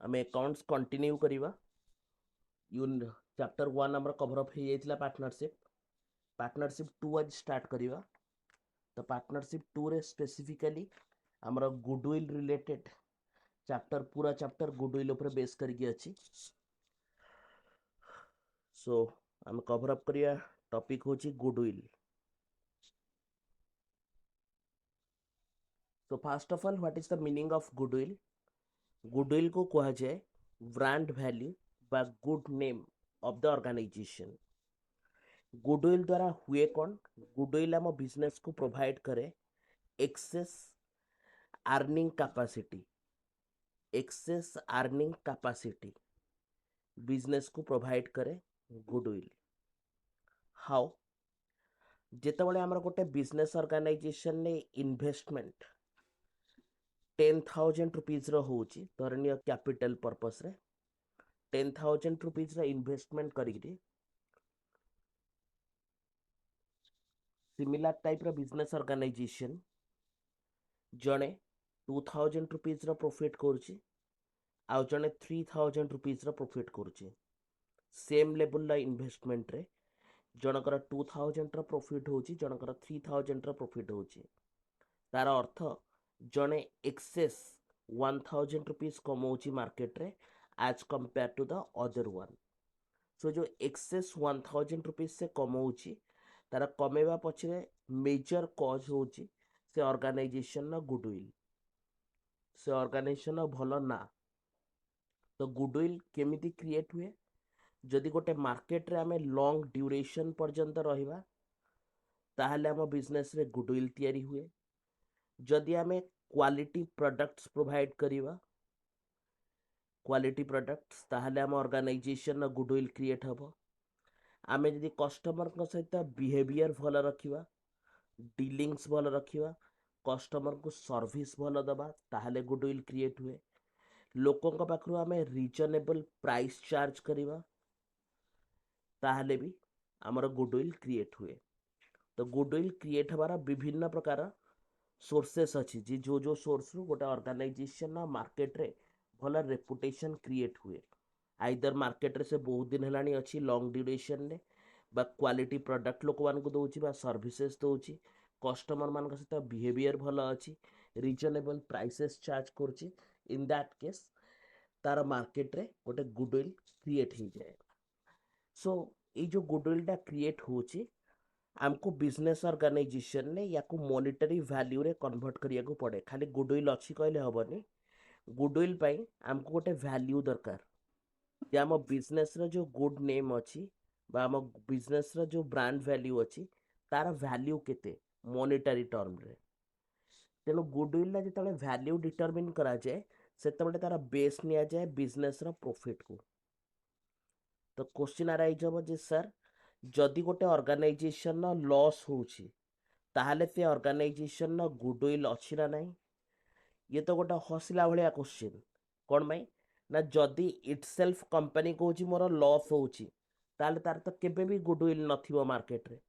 आमे accounts continue करिवा यून chapter 1 हमर कवर अप हे जाइतिला पार्टनरशिप 2 आज स्टार्ट करिवा। तो पार्टनरशिप 2 रे स्पेसिफिकली हमर गुडविल रिलेटेड चैप्टर पूरा चैप्टर गुडविल ऊपर बेस करके अछि। सो हम कवर अप करिया टॉपिक होची goodwill. So first of all, what is the meaning of goodwill? Goodwill को कहा जाए ब्रांड वैल्यू बा good name of the organization. Goodwill द्वारा हुए कौन? गुडविल आम बिजनेस को प्रोवाइड करे excess earning capacity. Excess earning capacity business को प्रोवाइड करे गुडविल। हाउ? जेतेबेले आमर गोटे बिजनेस ऑर्गेनाइजेशन ने इन्वेस्टमेंट 10,000 रुपीज रोची धरनीय कैपिटल पर्पस रे 10,000 रुपीज इन्वेस्टमेंट करी सिमिलर टाइप रो बिजनेस ऑर्गेनाइजेशन जड़े 2,000 रुपीज प्रॉफिट करुच्ची आउ जड़े 3,000 रुपीज प्रॉफिट करुच्ची। सेम लेवल इन्वेस्टमेंट रे जनकर 2,000 प्रॉफिट होची जनकर 3,000 प्रॉफिट होची। तार अर्थ जड़े एक्सेस 1,000 रुपीज कमाऊँची मार्केट रे as compare to the other one. So जो एक्सेस 1,000 रुपीज से कमाऊँची तार कमेवा पछरे मेजर कॉज होची से ऑर्गेनाइजेशन गुडविल, से ऑर्गेनाइजेशन भल ना। तो गुडविल केमिति क्रिएट हुए? जदि गोटे मार्केट रे आमे लॉन्ग ड्यूरेशन पर्यंत रहिबा ताहले आम बिजनेस रे गुडविल तैयारी हुए। जदि आमे क्वालिटी प्रोडक्ट्स प्रोवाइड करिवा क्वालिटी प्रोडक्ट्स ताहले आम ऑर्गेनाइजेशन गुडविल क्रिएट हबो। आमे जदि कस्टमर सहित बिहेवियर भल रखिवा, डीलिंग्स भल रखिवा, कस्टमर को सर्विस भल दबा ताहले गुडविल क्रिएट हुए। लोकों का पाखरु आमे रिजनेबल प्राइस चार्ज करिवा ताहले भी आमर गुडविल क्रिएट हुए। तो गुडविल क्रिएट हबार विभिन्न प्रकार सोर्सेस अच्छी जी जो सोर्स रु गोटे ऑर्गेनाइजेशन मार्केट रे भल रेपुटेशन क्रिएट हुए। आइदर मार्केट रे से बहुत दिन हेलानी अच्छी लॉन्ग ड्यूरेशन ने बा क्वालिटी प्रोडक्ट लोक मान को दउची बा सर्विसेज दउची, कस्टमर मान सहित बिहेवियर भल अच्छी, रिजनेबल प्राइसेस चार्ज करची। इन दैट केस तार मार्केट रे गोटे गुडविल क्रिएट हो जाए। सो ये जो गुडविल क्रिएट होची आमको बिजनेस ऑर्गेनाइजेशन ने या मॉनिटरी वैल्यू रे कन्वर्ट करिया को पड़े। खाली गुडविल अच्छी कहले हबनी, गुडविल पाई आमको गोटे वैल्यू दरकार जे आम बिजनेस रो जो गुड नेम अच्छी बा आम बिजनेस रो जो ब्रांड वैल्यू अच्छी तार वैल्यू केते मॉनिटरी टर्म रे। तेणु गुडविल ना जिते वैल्यू डिटरमिन करा जाए सेते तार बेस निया जाए बिजनेस रो प्रॉफिट को। तो क्वेश्चन आराइज हम जे सर जदि गोटे ऑर्गेनाइजेशन लॉस होची ताहले से ऑर्गेनाइजेशन गुडविल अच्छी ना नहीं? ये तो गोटे हसिला भाया क्वेश्चन। कौन पाई ना जदि इटसेल्फ कंपनी कहूँ मोर लॉस होची ताहले तार तो केबे भी गुडविल नथिबो मार्केट रे।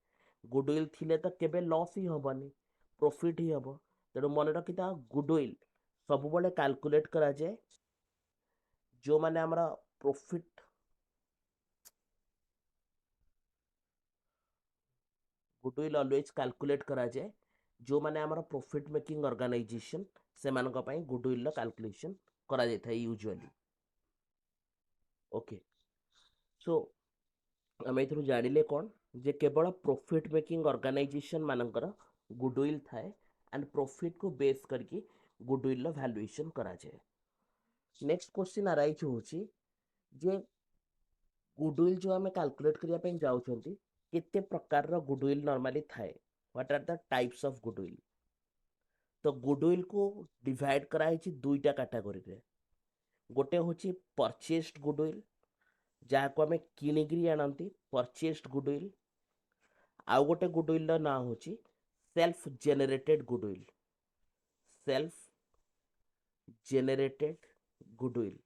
गुडविल थिले तो केबे लॉस ही हबनी, प्रॉफिट ही हबो। तेणु मन रखिता गुडविल सब बड़े कैलकुलेट करा जाए जो माने हमरा प्रॉफिट गुडविल ऑलवेज कैलकुलेट करा जाए जो माने हमारा प्रॉफिट मेकिंग ऑर्गेनाइजेशन से मानक पई गुडविल लो कैलकुलेशन करा जाय थाई यूजुअली। ओके, सो आम एथरू जानिले कौन जे केवल प्रॉफिट मेकिंग ऑर्गेनाइजेशन मानकर गुडविल थाए एंड प्रॉफिट को बेस करके गुडविल लो वैल्यूएशन करा जाए। नेक्स्ट क्वेश्चन अराइज होची जे गुडविल जो आम कैलकुलेट करिया पे जाउछंती केते प्रकार रो गुडविल नॉर्मली थाए, what are the types of goodwill. तो गुडविल को डिवाइड करा दुईटा कैटेगोरी रे। गोटे होची परचेस्ड गुडविल जहाँ को आम किणिकी आनती परचेस्ड गुडविल। आउ गोटे गुडविल ना होची self generated goodwill. Self generated goodwill.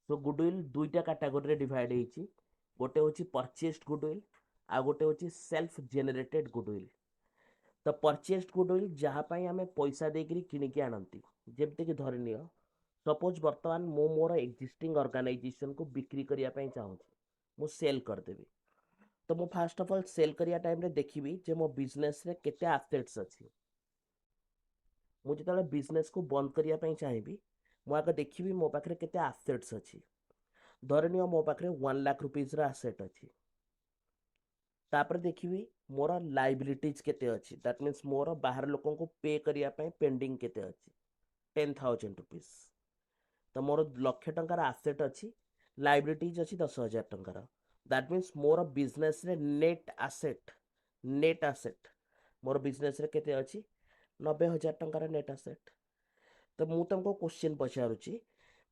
तो गुडविल दुईटा कैटेगोरी रे डिवाइड होती। गोटे होची परचेस्ड गुडविल आ गोटे होची सेल्फ जेनेरेटेड गुडविल। तो परचेस्ड गुडविल जहाँ आम पैसा देकर किणिकी आनती जमती धरी नि सपोज बर्तमान मु मोर एक्जिस्टिंग ऑर्गेनाइजेशन को बिक्री करने चाहूँ मु सेल करदेवी तो मु फास्ट ऑफ ऑल सेल करिया टाइम रे देखिबी जे मो बिजनेस रे केते एसेट्स अछि मु जेतले बिजनेस को बंद करिया पई चाहिबी मु आगे देखिबी मो पाखरे केते एसेट्स अछि धरनियो मो पाखरे 1 लाख रुपीस रा एसेट अछि तापर देखिबी मोर लायबिलिटीज केते अछि दैट मींस मोर बाहर लोकन को पे करिया पई पेंडिंग केते अछि 10,000 रुपीस तो मोर लक्ष टंकार एसेट अछि लायबिलिटीज अछि 10,000 टंकार दैट मींस मोर बिजनेस रे नेट एसेट मोर बिजनेस रे केते अछि 90,000 टंकार नेट एसेट तो मु तुमको क्वेश्चन पचारुची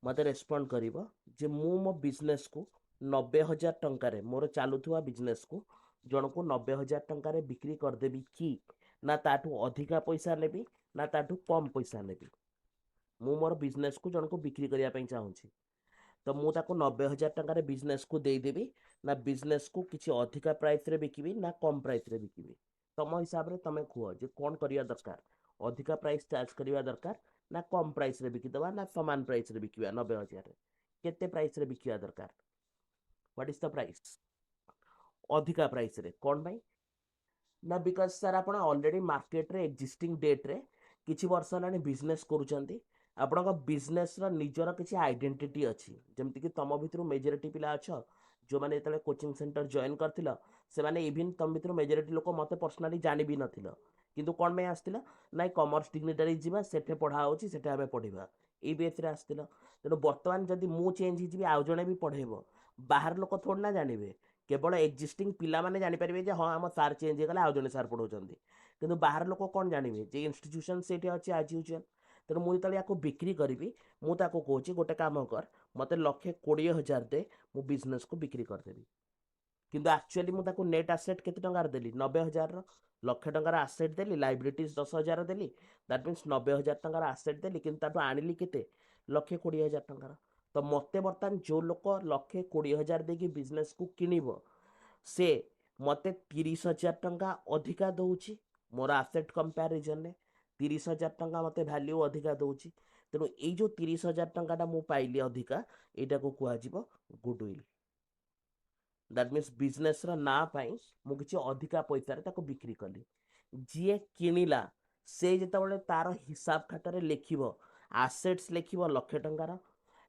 मते रेस्पोंड करिवो जे मु मो बिजनेस को 90,000 टंकार मोर चालुथुवा बिजनेस को जन को 90,000 टंकार बिक्री करदेवी कि ना ताठू अधिका पैसा नेबी ना ताठू कम पैसा नेबी मु मोर बिजनेस को जन को बिक्री करिया पई चाहूची तो मु ताको 90,000 टंकार बिजनेस को देदेवी ना बिजनेस को किसी अधिका प्राइस रे बिकिबी ना कम प्राइस रे बिकिबी तम हिसाब रे तमे कुह जे कोन करिया दरकार अधिका प्राइस चार्ज करिया दरकार ना कम प्राइस रे बिकिदबा ना समान प्राइस रे बिकिबा 90,000 रे केते प्राइस रे बिकिया दरकार व्हाट इज द प्राइस अधिका प्राइस रे कोन भाई ना बिकॉज सर आपण ऑलरेडी मार्केट रे एक्जिस्टिंग डेट रे किछि वर्ष लानी बिजनेस करूचंती आपणक बिजनेस रा निजर किछि आइडेंटिटी अछि जेमति कि तम भितरु मेजॉरिटी पिला अछ जो माने तले कोचिंग सेंटर जॉइन करथिला से माने इवन तम भितरु मेजॉरिटी लोक मते पर्सनली जानि भी नथिला किंतु कोन में आस्तिला नाइ कॉमर्स डिग्निटरी जिबा सेठे पढा होची सेठे हमें पढिबा ए बेस रे आस्तिला तेनो वर्तमान जदी मु चेंज हि जिबी आउ जणे भी पढेबो बाहर लोक थोड़ ना जानिबे केवल एक्जिस्टिंग पिला माने जानि परिबे जे हां हम सार चेंज हे गला आउ जणे सार पढौचंदी किंतु बाहर लोक कोन जानिबे जे इंस्टीट्यूशन सेठी अछि आज यूजुअल तेणु मुझे तले या बिक्री करी मुझे कौच गोटे कम कर मत 1,20,000 दे मु बिजनेस को बिक्री करदेवी किंतु एक्चुअली मुझे नेट आसेट केते टंकार देली 90,000 लक्ष टंकार आसेट देली लाइबिलिटीज 10,000 देली दैट मीन्स 90,000 टंकार आसेट देली किंतु आनिली केते 1,20,000 टंकार तो मते बर्तमान जो लोक 1,20,000 देकी बिजनेस को किनिबो से मते 30,000 टंका अधिका दउची मोर आसेट कंपैरिजन ने 30,000 टंका मते वैल्यू अधिका दउची तेणु ये जो 30,000 टंका मु पाइली अधिका एटा को कुआ जीवो गुडविल दैट मीन्स बिजनेस रा ना पाई मु किछि अधिका पैसा रे ताको बिक्री कली जिए किनिला से जेतबले तार हिसाब खाता रे लेखिबो एसेट्स लेखिबो लक्ष टंकार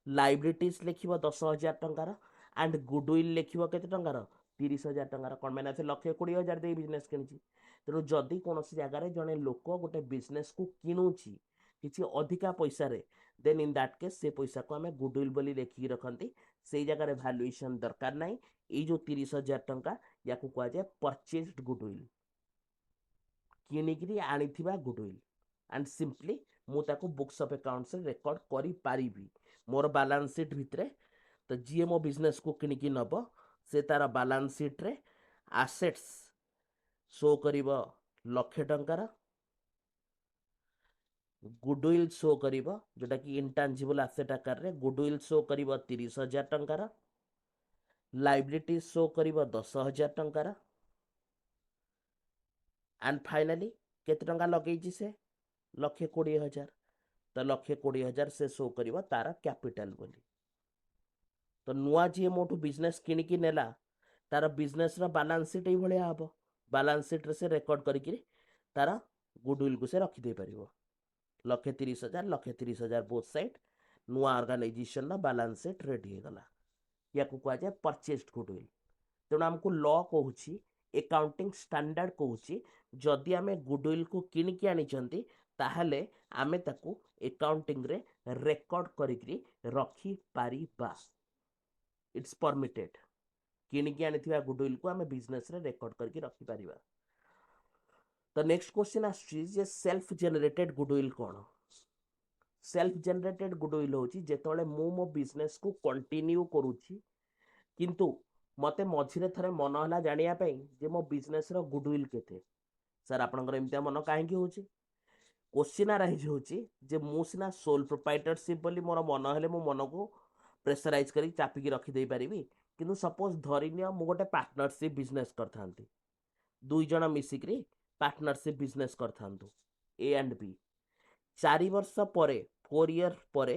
लाइबिलिटीज लेखिबो 10,000 टंकार एंड गुडविल लेखिबो केते टंकार 30,000 टंकार कोन माने से 1,20,000 दे बिजनेस किनिछि तेणु जदि कौन जगार जड़े लोक गोटे बिजनेस को किणुची किसी अधिका पैसा रे देन इन दैट केस से पैसा को आम गुडविल बोली लेखिकी रखती से जगह वैल्यूएशन दरकार ना ये जो 30,000 टंका या कह जाए परचेज्ड गुडविल किणिकी आनी गुडविल एंड सिंपली मुझे बुक्स ऑफ अकाउंट्स रेकर्ड करी पारिबी मोर बैलेंस शीट भितरे तो जी मो बिजनेस को किणिकी नब से तार बैलेंस शीट रे एसेट्स शो करिबो लक्ष टंकार गुडविल शो करिबो जोटा कि इंटांजिबल एसेट आकार रे गुडविल शो करिबो 30,000 टंकार लाइबिलिटी शो करिबो 10,000 टंकार एंड फाइनली केते टंका लगेइछि से 1,20,000 तो 1,20,000 से शो करिबो तार कैपिटल बोली तो नुआ जी मोटू बिजनेस किणिकी नेला तार बिजनेस रा बैलेंस शीट एई भलिया हबो बैलेंस शीट रे से रेकॉर्ड करिकि तार गुडविल को से रखी दे परिबो 1,30,000 1,30,000 बोथ साइड नुआ ऑर्गेनाइजेशन रा बैलेंस शीट रेडी हे गला या को कह जाए परचेज्ड गुडविल तेणु आमको लॉ कहूची अकाउंटिंग स्टैंडर्ड कहूची जदि आमे गुडविल को किणिकी आनिचंती ताहले आमे ताकू अकाउंटिंग रे रेकॉर्ड करिकि रखी पारिबा इट्स परमिटेड किणिकी आनिथिबा गुडविल को आमे बिजनेस रे रेकॉर्ड करके रखी पारिबा तो नेक्स्ट क्वेश्चन आछी जे सेल्फ जनरेटेड गुडविल कोन सेल्फ जनरेटेड गुडविल होची जेतोले मु मो बिजनेस को कंटिन्यू करूची किंतु मते मझिरे थरे मन हला जानिया पई जे मो बिजनेस रो गुडविल केते सर आपनकर एमतिया मन काहे की होची क्वेश्चन राइज होची जे मु सिना सोल प्रोप्राइटरशिप बोली मोर मन हेले मो मन को प्रेशराइज करी चापी की रखी दे पारिबी किंतु सपोज धरिनिया मु गोटे पार्टनरशिप बिजनेस करथांती दुई जण मिसिकरी पार्टनरशिप बिजनेस करथांतु ए एंड बी 4 वर्ष पर 4 इयर पर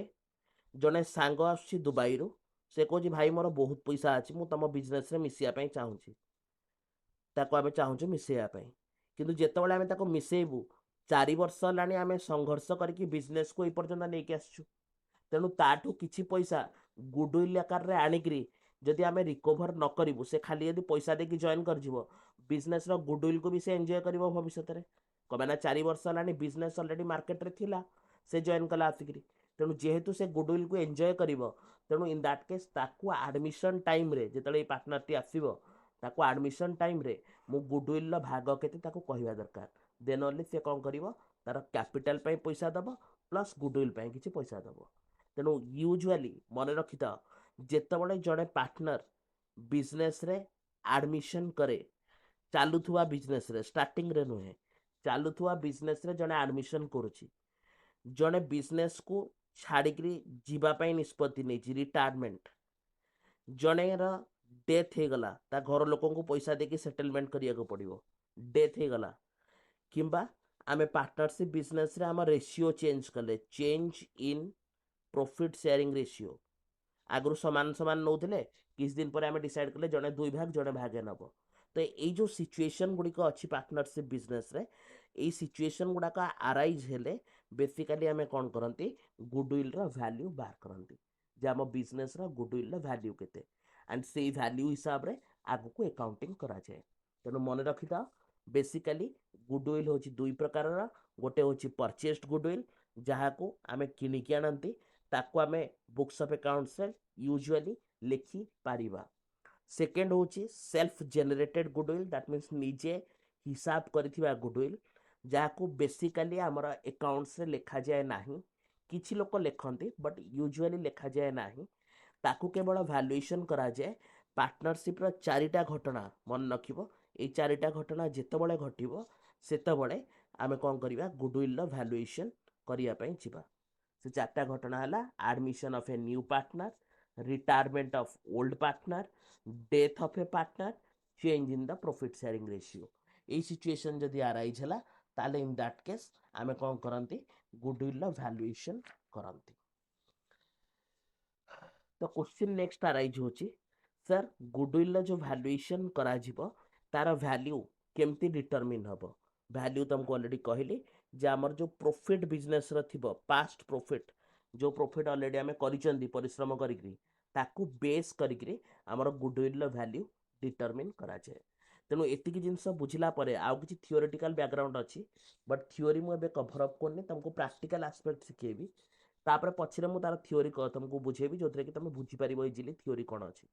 जड़े सांग आसुची दुबई रु से कहूँ भाई मोर बहुत पैसा अच्छी मुझ तुम बिजनेस मिसापी चाहूँगी आम चाहूँ मिसेवाई किंतु जितेबाला आम मिसेबू 4 वर्ष है संघर्ष करके बिजनेस को एपर्तंत नहीं आसचु तेणु ताठू किसी पैसा गुडविल आकार में आणिकी जदि आम रिकवर न करूँ से खाली यदि पैसा देकी जॉइन कर बिजनेस गुडविल को भी से एंजॉय कर भविष्य में कमाना 4 वर्ष है बिजनेस अलरेडी मार्केट रे थिला से जॉइन कला आसिक तेणु जेहेतु से गुडविल को एंजॉय कर तेणु इन दैट केस ताकू एडमिशन टाइम रे जिते पार्टनर टी आसो ताकू एडमिशन टाइम रे मु गुडविल भाग केते ताकू कहवा दरकार देन ओनली से कौन कर तार कैपिटल पैसा दब प्लस गुडविल किसी पैसा दब तेणु यूजुअली मन रखी था जितेबाला जड़े पार्टनर बिजनेस रे एडमिशन करे चालुवा बिजनेस रे स्टार्टिंग रे नुहे चालुवा बिजनेस रे जड़े एडमिशन करुच्ची जड़े बिजनेस को छाड़िकी जीवाई निष्पत्ति नहीं रिटायरमेंट जड़े डेथ हो गला ता घर लोक पैसा देके सेटलमेंट करिया को पड़ो डेथ हो गला किंबा आमे पार्टनरशिप बिजनेस रे आम रेशियो चेंज कले change in profit sharing ratio आगु समान समान नौले किस दिन पर आम डिसाइड कले जड़े 2 भाग जड़े भागे नब तो ये जो सिचुएशन गुड़िक अच्छी पार्टनरशिप बिजनेस रे ये सिचुएशन गुड़ाक आराइज हेले बेसिकली आम कौन करती गुडविल वैल्यू बार करती जे आम बिजनेस गुडविल वैल्यू केते एंड से वैल्यू हिसाब रे आगु को अकाउंटिंग करा जाए तेणु मन रखी था बेसिकली गुडविल हूँ 2 प्रकार गोटे हूँ परचेस्ड गुडविल जहाँ को आम किणिकी आनती ताकू आम बुक्स ऑफ अकाउंट्स रे यूजुअली लिखि पारिबा सेकेंड हूँ self generated goodwill that means निजे हिसाब करिथिबा गुडविल जहाँ को बेसिकली आमर अकाउंट्स रे लिखा जाए नाही किछि लोक लिखती बट यूजुअली लिखा जाए नाही ताकू केवल वैल्यूएशन करा जाए पार्टनरशिप रो 4टा घटना मन रखिबो ए 4टा घटना जेतेबेले घटिबो सेतेबेले आमे कोन करिबा गुडविल रो वैल्यूएशन करिया पई जिबा से 4टा घटना है admission of a new partner retirement of old partner death of A partner change in the profit sharing ratio ये सिचुएशन जदि आराइज है ताले इन दैट केस आमे कौन करती गुडविल वैल्यूएशन करती तो क्वेश्चन नेक्स्ट आराइज होची सर गुडविल जो वैल्यूएशन करा जिवो तार वैल्यू केमती डिटरमिन हबो वैल्यू तुमको ऑलरेडी कहली जे आमर जो प्रॉफिट बिजनेस रो थिबो पास्ट प्रॉफिट जो प्रॉफिट ऑलरेडी आमे करिसंदी परिश्रम करिकरी ताकू बेस करिकरी आमर गुडविल वैल्यू डिटरमिन करा जाए तेणु एतिकी जिनस बुझिला परे आउ किछि थियोरेटिकल बैकग्राउंड अछि बट थियोरी मु एबे कवर अप करनी तुमको प्रैक्टिकल एस्पेक्ट सिखेबी तापर पछरे मु तार थियोरी तुमको बुझेबी जोथरे कि तुम बुझी परिबो इजीली थियोरी कोन अछि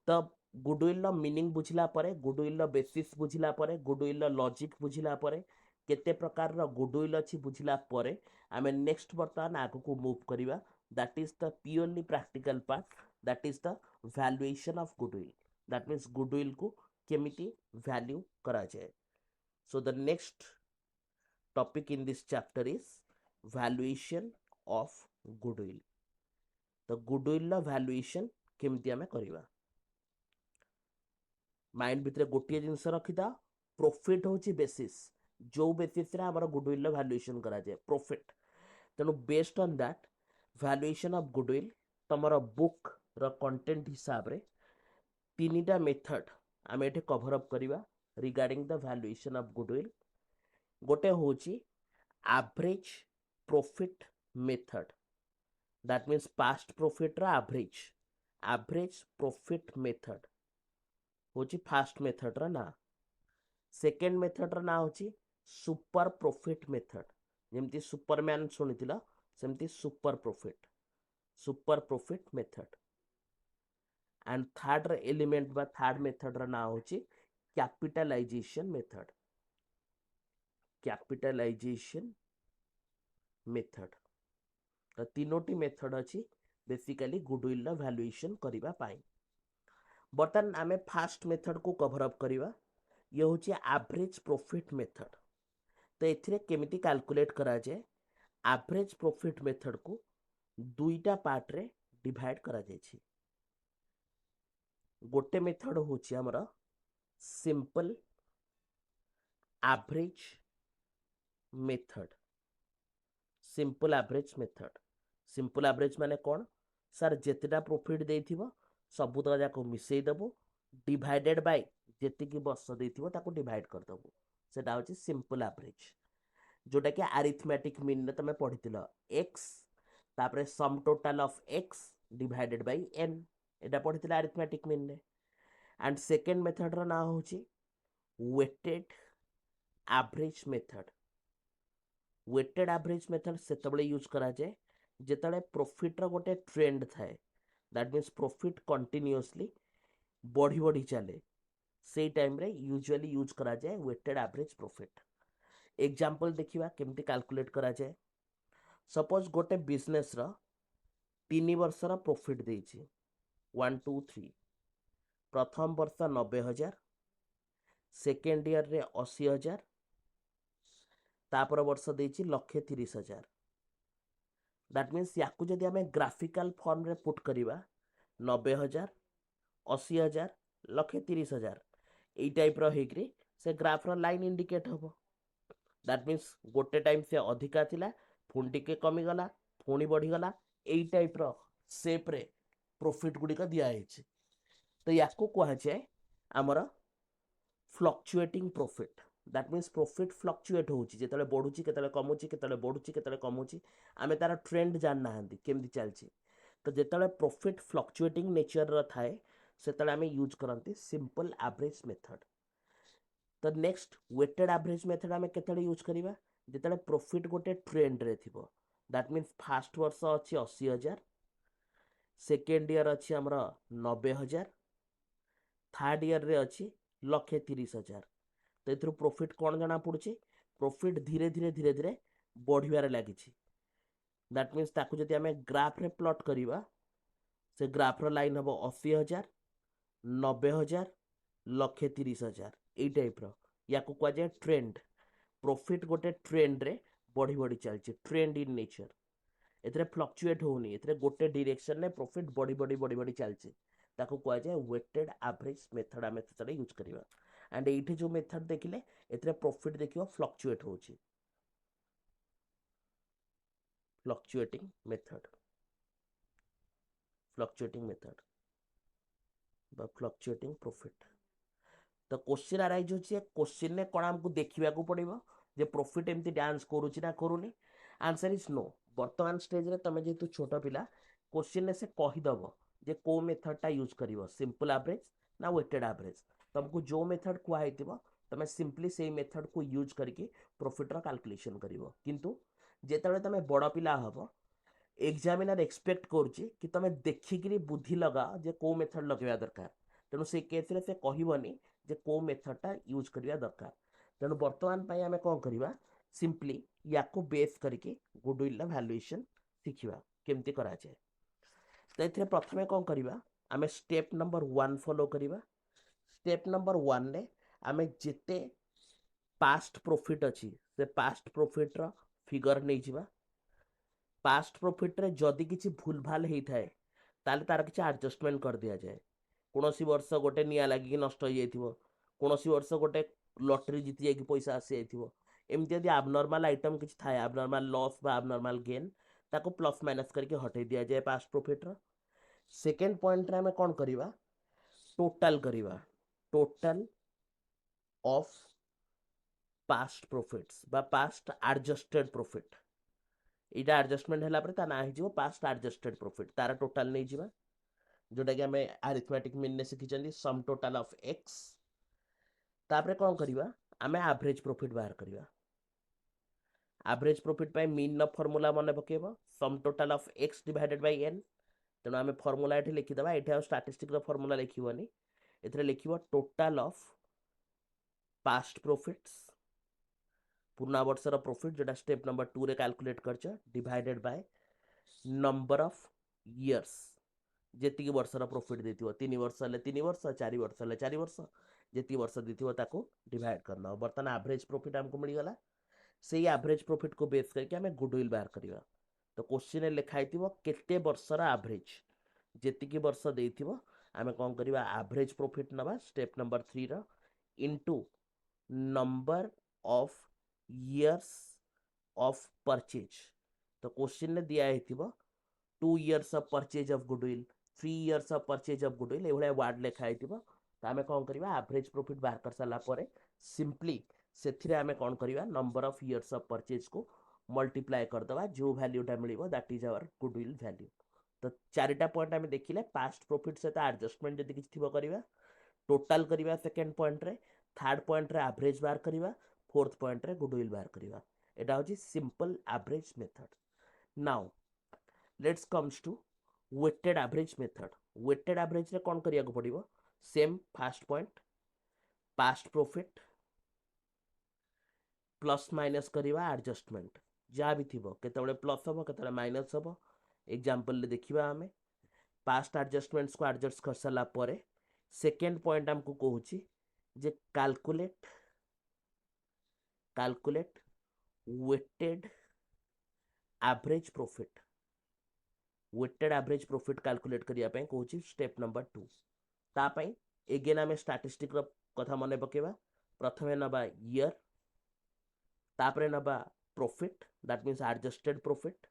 तो गुडविल मीनिंग बुझिला परे गुडविल बेसिस बुझिला परे गुडविल लॉजिक बुझिला परे केते प्रकार रो गुडविल अछि बुझिला परे आमे नेक्स्ट बर्तमान आगु को मूव करिवा that is the purely practical part that is the valuation of goodwill that means goodwill को केमिति वैल्यू करा जाए so the next topic in this chapter is valuation of goodwill तो गुडविल वैल्यूएशन केमिति आमे करिवा माइंड भितर गोटे जिनस रखिदा प्रॉफिट होची बेसिस जो बेसिस रे हमर गुडविल वैल्यूएशन करा जाए प्रॉफिट तेणु based on that valuation of goodwill तमर बुक रो कंटेंट हिसाब रे 3टा मेथड आम ये कभर अप करवा regarding the valuation of goodwill गोटे होची average profit method that means past profit रा एवरेज प्रॉफिट मेथड होची फास्ट मेथड रा ना सेकेंड मेथड रा ना होची सुपर प्रॉफिट मेथड जेमती सुपरमैन सुनिथिला सेमती super profit method and third element बा थर्ड मेथड रा ना होची कैपिटलाइजेशन मेथड तो तीनोटी मेथड अच्छी बेसिकली गुडविल वैल्यूएशन करबा पाई बर्तमान आमे फास्ट मेथड को कवर अप करवा ये हूँ एवरेज प्रॉफिट मेथड तो एथिरे केमिति कैलकुलेट करा जाए एवरेज प्रॉफिट मेथड को 2टा पार्ट रे डिवाइड करा जायछि गोटे मेथड हूँ आमर simple average method, simple average method. Simple average माने कौन सर जेतेटा प्रॉफिट देथिबो सबु तक जाको मिसई देबो डिवाइडेड बाय जेति की वर्ष देथिबो ताको डिवाइड कर देबो सेटा होची सिंपल एवरेज जोटा कि अरिथमेटिक मीन ने तमे पढितिलो x तापरे sum total of x divided by n एटा पढितिला अरिथमेटिक मीन ने एंड सेकंड मेथड रो ना होची weighted average method. Weighted average method सेतबळे यूज करा जाए जेतबळे प्रॉफिट रो गोटे ट्रेंड थाए दैट मींस प्रॉफिट कंटीन्यूअसली बढ़ी बढ़ी चले से टाइम रे यूजुअली यूज करा जाए वेटेड एवरेज प्रॉफिट. एग्जांपल देखिबा केमती कैलकुलेट करा जाए. सपोज गोटे बिजनेस रो 3 वर्ष रो प्रॉफिट देछि 1 2 3 प्रथम वर्ष 90,000 सेकेंड ईयर रे 80,000 तापर वर्ष देछि 1,30,000. दैट मीन्स याकू जदि आमे ग्राफिकल फॉर्म रे पुट करिबा 90,000 80,000 1,30,000 এই টাইপ रो हेग्री से ग्राफ रो लाइन इंडिकेट हबो. दैट मीन्स गोटे टाइम से अधिका थिला पुणी टिके कमी गला पुणी बढ़ी गला एई टाइप रो शेप रे प्रॉफिट गुडी का दिया है. तो याकू कहा जाए आमर fluctuating profit. That means profit fluctuate होची जेतले बढ़ुची केतले कमुची केतले बढ़ुची केतले कमुची आमे तार ट्रेंड जान नाहंती केमती चलची. तो जेतले प्रॉफिट फ्लक्चुएटिंग नेचर रो थाए सेतले आमे यूज करंती सिंपल एवरेज मेथड. तो नेक्स्ट वेटेड एवरेज मेथड आमे केतले यूज करिवा जेतले प्रॉफिट गोटे ट्रेंड रे थिबो. दैट मीन्स फर्स्ट वर्ष अछि 80,000 सेकेंड ईयर अछि हमर 90,000 थर्ड ईयर रे अछि 1,30,000. तो एथरो प्रॉफिट कोन जाना पड़ुची प्रॉफिट धीरे धीरे धीरे धीरे बढ़िबारे लागिची. दैट मीन्स ताकू जदि आमे ग्राफ रे प्लॉट करिवा से ग्राफ रो लाइन हबो 80,000 90,000 1,30,000 এই টাইপ रो याकू कह जाए ट्रेंड. प्रॉफिट गोटे ट्रेंड रे बढ़ी बढ़ी चलची ट्रेंड इन नेचर एथरे फ्लक्चुएट होनी एथरे गोटे डायरेक्शन रे प्रॉफिट बढ़ी बढ़ी बढ़ी बढ़ी चलची ताकू कह जाए वेटेड एवरेज मेथड आमे तरे यूज करिवा. एंड एठी जो मेथड देखिले एथरे प्रॉफिट देखियो फ्लक्चुएट होची फ्लक्चुएटिंग मेथड बा फ्लक्चुएटिंग प्रॉफिट. तो क्वेश्चन अराइज होची क्वेश्चन ने कोन हमकु देखिबा को पड़िबो जे प्रॉफिट एमती डांस करूची ना करूनी. Answer is no. वर्तमान स्टेज रे तमे जेतु छोटा पिला क्वेश्चन ने से कहि दबो जे को मेथड टा यूज करिवो सिंपल एवरेज ना वेटेड एवरेज. तुमको जो मेथड कुआ हेतिबो तमे सिंपली सेही मेथड को यूज करके प्रॉफिट रा कैलकुलेशन करिवो. किंतु जेतबे तमे बड़ पिला हबो एग्जामिनर एक्सपेक्ट करूची कि तमे देखिकरी बुद्धि लगा जे को मेथड लगेवा दरकार. तेणु से केस रे से कहिबोनी जे को मेथड टा यूज करिया दरकार. तेणु वर्तमान पाई आमे कोन करिवा सिंपली याको बेस करके गुडविल ला वैल्यूएशन सिखिबा केमती करा जाए. तो एथरे प्रथमे कोन करिवा आमे स्टेप नंबर 1 फॉलो करिवा. स्टेप नंबर 1 रे आमे जेते पास्ट प्रॉफिट अछि से पास्ट प्रॉफिट रो फिगर नै जिवा. पास्ट प्रॉफिट रे जदि किछि भूल भाल हेई थाए ताले तार किछि एडजस्टमेंट कर दिया जाए. कोनोसी वर्ष गोटे निया लागि नष्ट हो जाइथिबो कोनोसी वर्ष गोटे लॉटरी जीति जाई पैसा आसी जाइथिबो एमती यदि एबनॉर्मल आइटम किछि थाए एबनॉर्मल लॉस बा एबनॉर्मल गेन ताको प्लस माइनस करके हटै दिया जाए पास्ट प्रॉफिट रो. सेकंड पॉइंट रे हमें कोन करिवा टोटल करिवा टोटल ऑफ पास्ट प्रॉफिट्स बा पास्ट एडजस्टेड प्रॉफिट. इटा एडजस्टमेंट हैला पर ता ना हे जिवो पास्ट एडजस्टेड प्रॉफिट तार टोटल नै जिवा जोटा कि हमें अरिथमेटिक मीन ने सिखिचंदी सम टोटल ऑफ x. तापरे कोन करिवा आमे एवरेज प्रॉफिट बाहर करिवा. एवरेज प्रॉफिट पाई मीन न फार्मूला मने पकेबो sum total of x divided by n. तेणु आमे फार्मूला एठी लिखि दबा एठी आ स्टैटिस्टिक रो फार्मूला लिखिबोनी एथरे लिखिबो टोटल ऑफ पास्ट प्रॉफिट्स पूर्णा वर्ष रो प्रॉफिट जेटा स्टेप नंबर 2 रे कैलकुलेट करछ divided by number of years जेति वर्ष रो प्रॉफिट देथिबो 3 वर्ष ले 3 वर्ष 4 वर्ष ले 4 वर्ष जेति वर्ष देथिबो ताको डिवाइड करना. बर्तन एवरेज प्रॉफिट हमको मिल गला. सेही एवरेज प्रॉफिट को बेस करके हमें गुडविल बाहर करिवा. तो क्वेश्चन रे लिखा हिथिबो केते वर्ष रा एवरेज जेति की वर्ष देथिबो आमे कोन करिवा एवरेज प्रॉफिट नबा स्टेप नंबर 3 रो into number of years of purchase. तो क्वेश्चन ने दिया है 2 years of purchase of goodwill, 3 years of purchase of goodwill ये वार्ड लिखा है तो आम कौन करवा एवरेज प्रॉफिट बाहर कर सारा पर सिंपली से आम कौन करवा number of years of purchase को मल्टीप्लाई करदे जो वैल्यूटा मिल that is our goodwill value. तो चारिटा पॉइंट आम देखिले पास्ट प्रॉफिट सहित एडजस्टमेंट जब किसी थी करवा टोटाल करवा सेकेंड पॉइंट रे थर्ड पॉइंट रे एवरेज बाहर करवा फोर्थ पॉइंट रे गुडविल बाहर करवा एटा होची simple average method. Now let's comes to weighted average method. Weighted average रे कौन करिया को पड़िबो same first point past profit plus minus करवा एडजस्टमेंट जहाँ भी थी केतबेले प्लस हम केतबेले माइनस हम एग्जांपल ले देखिबा हमें पास्ट एडजस्टमेंट्स को एडजस्ट कर सारा पर सेकेंड पॉइंट हमको कहूची जे calculate calculate weighted average profit. Weighted average profit calculate करिया पे कहूची स्टेप नंबर 2 तापाई एगेन आम स्टैटिस्टिक कथा मन पकेबा प्रथमे नबा ईयर तापरे नबा profit that means adjusted profit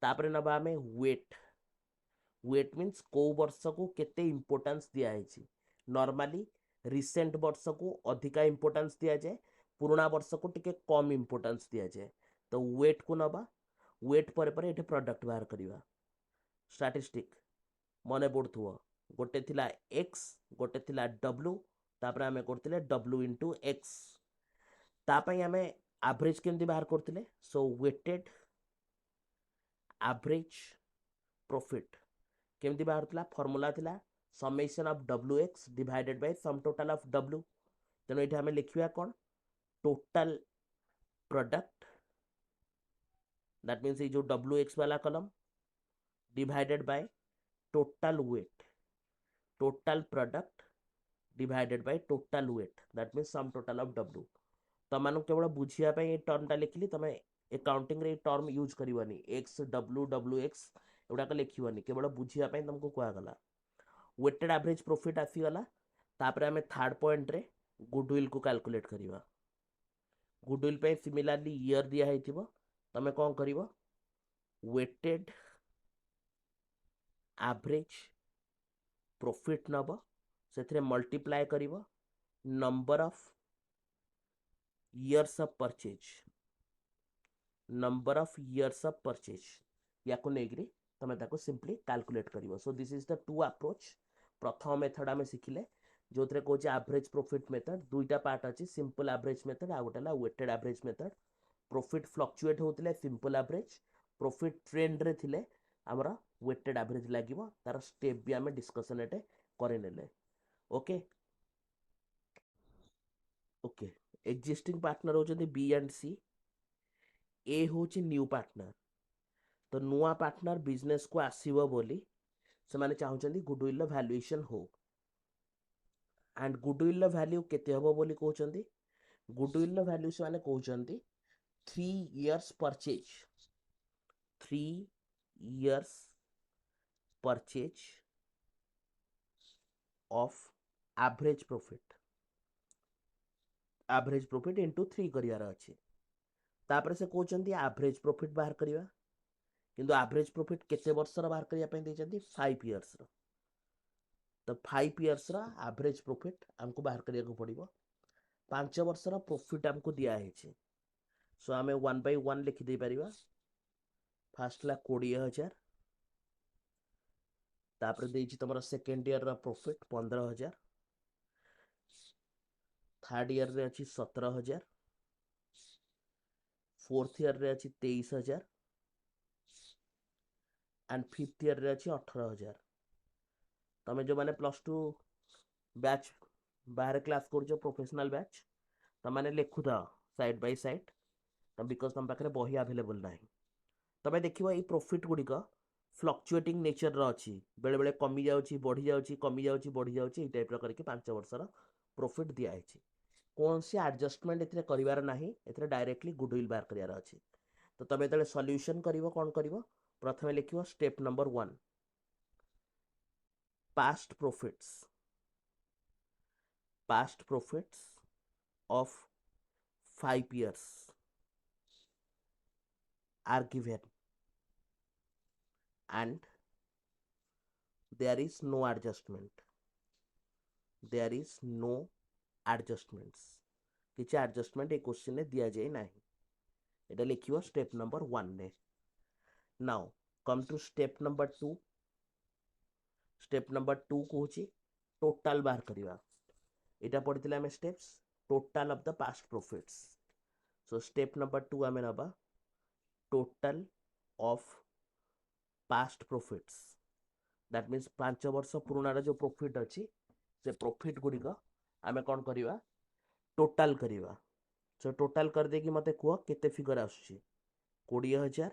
तापरे नबा आम वेट वेट मीन्स को वर्ष को केते इंपोर्टेंस दिया है नॉर्मली रिसेंट वर्ष को अधिका इंपोर्टेंस दिया जाए पुराना वर्ष को टिके कम इंपोर्टेंस दिया जाए तो वेट को नबा वेट पर ये प्रोडक्ट बाहर करवा स्टैटिस्टिक मन पड़ुव गोटे थिला एक्स गोटे थिला डब्ल्यू तापर आम करते डब्ल्यू इंटू एक्स तापाई आम एवरेज केमती बाहर करते सो वेटेड एवरेज प्रॉफिट केमती बाहर था फॉर्मूला थिला summation of W x divided by some total of W तेणु ये आम लिखा कौन टोटल प्रोडक्ट दैट मीन्स ये जो डब्ल्यू एक्स वाला कलम divided by total weight total product divided by total weight that means some total of W तुम केवल बुझापी ये टर्मटा लिखिली तुम अकाउंटिंग रे टर्म यूज करनी एक्स डब्ल्यू डब्ल्यू एक्स एगुड़ाक लिखनी केवल बुझापी तुमको कहगला वेटेड एवरेज प्रॉफिट आसीगला तापर आम थर्ड पॉइंट रे गुडविल को कैलकुलेट करवा गुडविल पे सिमिलरली ईयर दिया है तुम कौन कर वेटेड एवरेज प्रॉफिट नब से मल्टीप्लाई कर number of years of purchase number of years of purchase या नहीं तुम ताको सिंपली कैलकुलेट कर so this is the two approach प्रथम मेथड आम शिखिले जो थे कौन एवरेज प्रॉफिट मेथड दुईटा पार्ट अच्छी सिंपल एवरेज मेथड आ गोटे weighted average method profit fluctuate होते सिंपल एवरेज प्रॉफिट ट्रेंड रे थिले आमर वेटेड एवरेज लगे तार स्टेप भी आम डिस्कसन एटे करने ओके ओके एक्जिस्टिंग पार्टनर होचंदी बी एंड सी ए होची न्यू पार्टनर तो नुआ पार्टनर बिजनेस को आसीबो बोली से माने चाहुचंदी गुडविल वैल्यूएशन हो एंड गुडविल वैल्यू केते हबो बोली कहउचंदी गुडविल वैल्यू से माने कहउचंदी 3 years purchase 3 years purchase of average profit into 3 करियार अछि तापर से कहउचंदी एवरेज प्रॉफिट बाहर करिवा किंतु एवरेज प्रॉफिट केते वर्ष रा बाहर करिया पे देचंदी 5 years रा तो 5 years रा एवरेज प्रॉफिट हमको बाहर करिया को पड़िबो 5 वर्ष रा प्रॉफिट हमको दिया है सो आम 1 by 1 लिखि दे परिबा फास्ट ला 20,000 तापर देछि तमरा सेकंड ईयर रा प्रॉफिट 15,000 थर्ड ईयर रे अछि 17,000 फोर्थ ईयर रे अछि 23,000 एंड फिफ्थ ईयर रे अछि 18,000 तमे जो माने प्लस 2 बैच बाहर क्लास कर प्रोफेशनल बैच तमाने लिखु था साइड बाय साइड बिकज तुम पाखे बही आवेलेबल ना तमें देखो ये प्रॉफिट गुड़िक फ्लक्चुएटिंग नेचर अच्छी बेले बेले कमी जाऊँगी बढ़ी जाऊँगी कमी जाऊँगी बढ़ी जाऊँगी टाइप करके 5 वर्षर प्रॉफिट दिखाई कौन सी एडजस्टमेंट ए करार ना ए डायरेक्टली गुडविल बाहर करार अच्छी तो तुम जो सॉल्यूशन कर कौन कर प्रथम लिख step number 1 past profits of 5 years are given and there is no adjustment, there is no adjustments, କିଛି adjustment ଏ question ରେ ଦିଆଯାଇ ନାହିଁ, এটা লিখিବ step number 1 ରେ। now come to step number 2। step number 2 କହୁଛି total ବାହାର କରିବା, এটা ପଢିଥିଲେ ଆମେ steps total of the past profits। so step number 2 ଆମେ ନବା total of past profits, that means 5 वर्ष पुराना जो प्रॉफिट अच्छी से प्रॉफिट गुड़िक आम कौन करवा टोटाल करवा। सो टोटाल कर देकी मते कह केते फिगर आसुची 20,000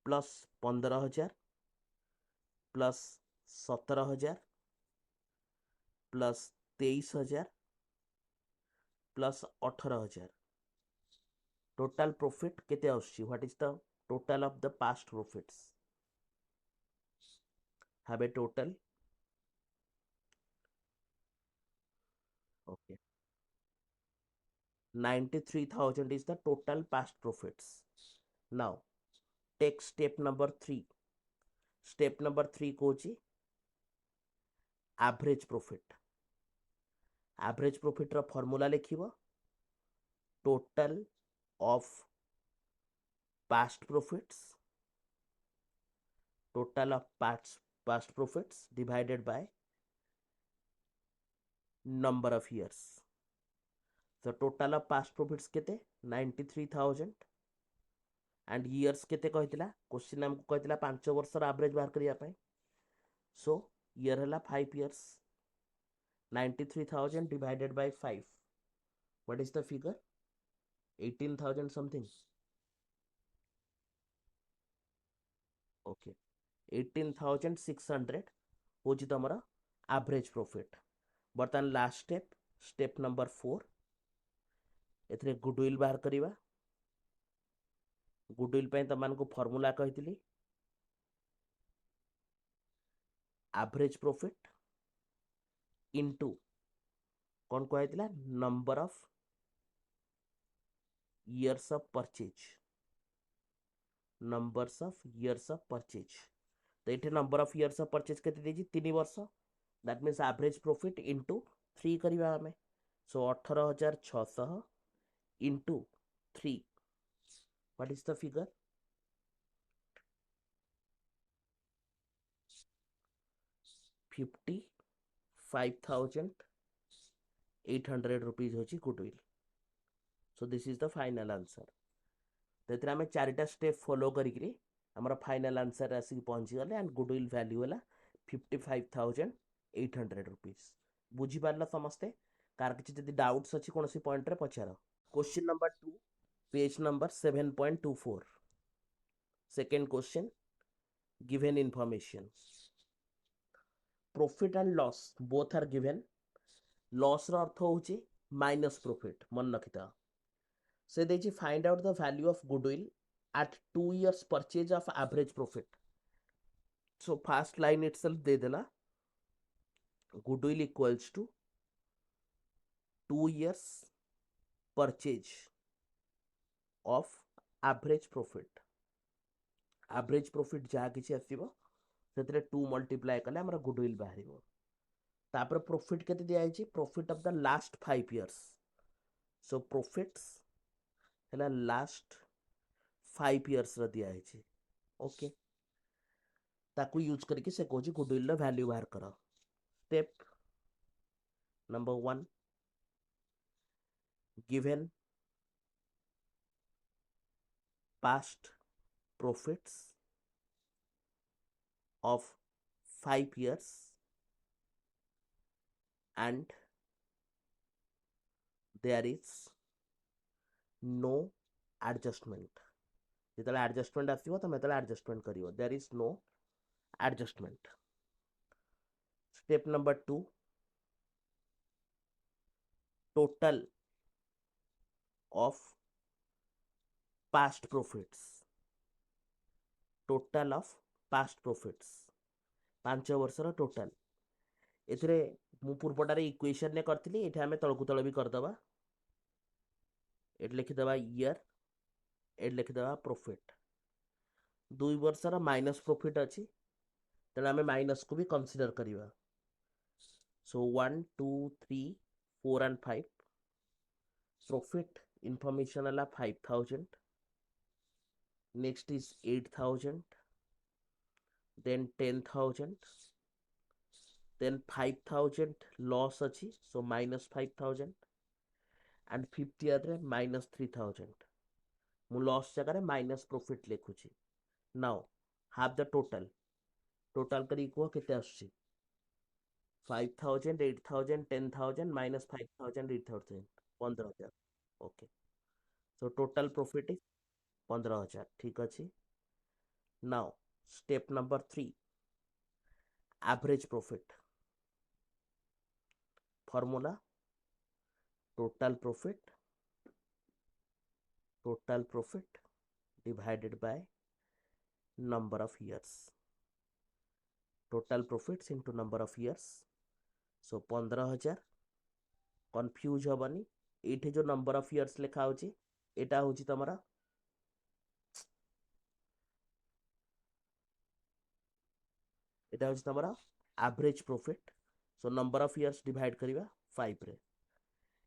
plus 15,000 plus 17,000 plus 23,000 plus 18,000 total profit केते आसुची, what is the total of the past profits, have a total, okay, 93,000 is the total past profits। now take step number 3। step number 3 कोची average profit। average profit रो formula लिखिबो total of past profits, total of past profits divided by number of years। so total of past profits केते 93,000 and years केते कहितला question हमको कहितला 5 वर्ष रो average बाहर करिया पय। so year हला 5 years, 93,000 divided by 5, what is the figure, 18,000 something, okay, 18,600 होची तमरा एवरेज प्रॉफिट। बर्तमान लास्ट स्टेप स्टेप नंबर 4 एथरे गुडविल बाहर करिवा। गुडविल पे तमान को फार्मूला कहितली एवरेज प्रॉफिट इनटू कौन कहला number of years of purchase, numbers of years of purchase। तो ये number of years of purchase केते देजी 3 वर्ष, that means average profit into 3 करिवा हमें। so 18,600 into 3, what is the figure, 55,800 rupees होची goodwill. so this is the final answer। तेतरे हमें चारिटा step follow करिकरी हमर final answer आसी पहुंची गले एंड गुडविल वैल्यू हला 55,800 रुपीस। बुझी पारला समस्ते, कार किछि जदि डाउट्स अछि कोनोसी पॉइंट रे पचारो। Question number 2 page number 7.24 second question given information profit and loss both are given. Loss रो अर्थ होची माइनस प्रॉफिट, मन रखिता से देछि find out the value of goodwill at 2 years purchase of average profit। so first line itself दे देला goodwill equals to 2 years purchase of average profit। average profit जहाँ किसी आसीबो सेतरे 2 मल्टीप्लाई कले हमरा गुडविल बाहरिबो। तापर प्रॉफिट केते दिया आइछि profit of the last 5 years। so profits हला लास्ट 5 years रा दिया आइछि, ओके, ताकू यूज करके से कोची गुडविल रा वैल्यू बाहर करो। Step number 1 given past profits of 5 years and there is no adjustment। जितले एडजस्टमेंट आसीबो तमे तले एडजस्टमेंट करिवो, there is no adjustment. Step number 2 total of past profits, total of past profits 5 वर्षर टोटल। एथरे मु पूर्वटारे इक्वेशन ने करथिली, एठे हमें तळकु तळ भी करदबा। एट लिखिदेवा इयर, एट लिखिदेवा प्रॉफिट। 2 वर्षर माइनस प्रॉफिट अच्छी, तेना आम माइनस को भी कंसीडर करवा। सो 1 2 3 4 एंड 5 प्रॉफिट इंफॉर्मेशन है 5000, next is 8000, then 10,000, then 5,000 loss अच्छी, सो माइनस 5,000 एंड 50 ईयर रे माइनस 3,000। मु लॉस जगह माइनस प्रॉफिट लिखुची। Now half the total, total करी को केते आछी 5,000 8,000 10,000 minus 5,000 8,000 15,000। Okay, so total profit is 15,000। ठीक अच्छे। Now step number 3, average profit. Formula total profit divided by number of years, total profits into number of years। so 15,000 confuse हेनी, ये जो number of years लिखा हो एटा हूँ तुम average profit. So number of years divide करवा 5 रे,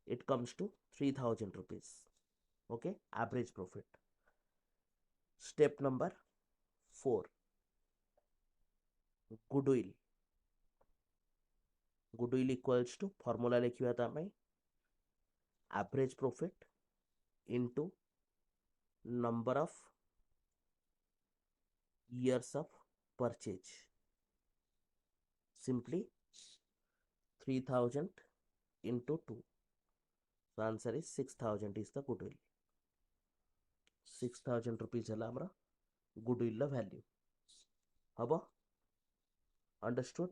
it comes to 3,000 rupees. Okay, average profit. Step number 4, goodwill. Goodwill equals to formula लिखा था average profit into number of years of purchase, simply 3,000 into 2, so answer is 6,000 is the goodwill। 6,000 rupees है हमारा goodwill value। हबो, understood?